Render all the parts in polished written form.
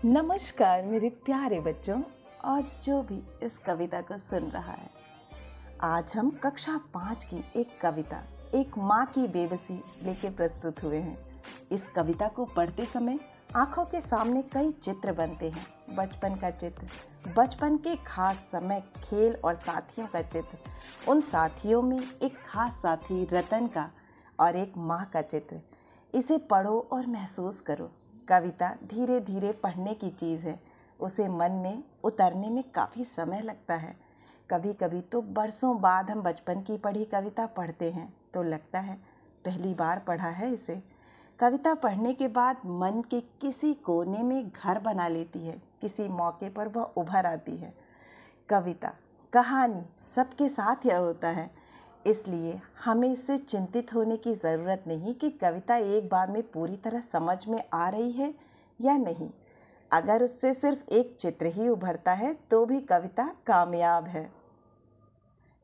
नमस्कार मेरे प्यारे बच्चों और जो भी इस कविता को सुन रहा है। आज हम कक्षा 5 की एक कविता एक माँ की बेबसी लेके प्रस्तुत हुए हैं। इस कविता को पढ़ते समय आंखों के सामने कई चित्र बनते हैं। बचपन का चित्र, बचपन के खास समय, खेल और साथियों का चित्र, उन साथियों में एक खास साथी रतन का और एक माँ का चित्र। इसे पढ़ो और महसूस करो। कविता धीरे धीरे पढ़ने की चीज़ है, उसे मन में उतरने में काफ़ी समय लगता है। कभी कभी तो बरसों बाद हम बचपन की पढ़ी कविता पढ़ते हैं तो लगता है पहली बार पढ़ा है इसे। कविता पढ़ने के बाद मन के किसी कोने में घर बना लेती है, किसी मौके पर वह उभर आती है। कविता, कहानी सबके साथ यह होता है, इसलिए हमें इससे चिंतित होने की ज़रूरत नहीं कि कविता एक बार में पूरी तरह समझ में आ रही है या नहीं। अगर उससे सिर्फ एक चित्र ही उभरता है तो भी कविता कामयाब है।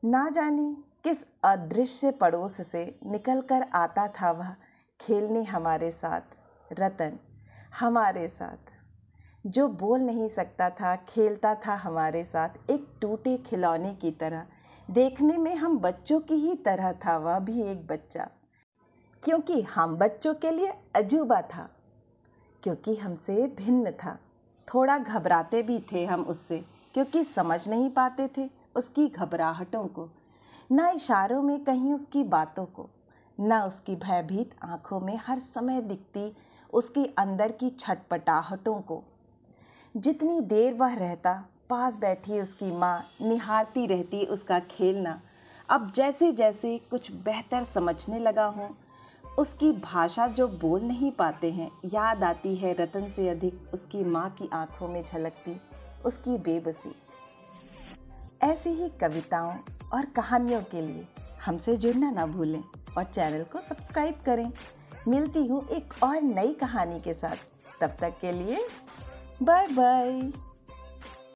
ना जाने किस अदृश्य पड़ोस से निकल कर आता था वह खेलने हमारे साथ, रतन हमारे साथ। जो बोल नहीं सकता था, खेलता था हमारे साथ एक टूटे खिलौने की तरह। देखने में हम बच्चों की ही तरह था, वह भी एक बच्चा, क्योंकि हम बच्चों के लिए अजूबा था, क्योंकि हमसे भिन्न था। थोड़ा घबराते भी थे हम उससे, क्योंकि समझ नहीं पाते थे उसकी घबराहटों को, ना इशारों में कहीं उसकी बातों को, ना उसकी भयभीत आंखों में हर समय दिखती उसकी अंदर की छटपटाहटों को। जितनी देर वह रहता, पास बैठी उसकी माँ निहारती रहती उसका खेलना। अब जैसे जैसे कुछ बेहतर समझने लगा हूँ, उसकी भाषा जो बोल नहीं पाते हैं, याद आती है रतन से अधिक उसकी माँ की आंखों में झलकती उसकी बेबसी। ऐसी ही कविताओं और कहानियों के लिए हमसे जुड़ना ना भूलें और चैनल को सब्सक्राइब करें। मिलती हूँ एक और नई कहानी के साथ, तब तक के लिए बाय बाय।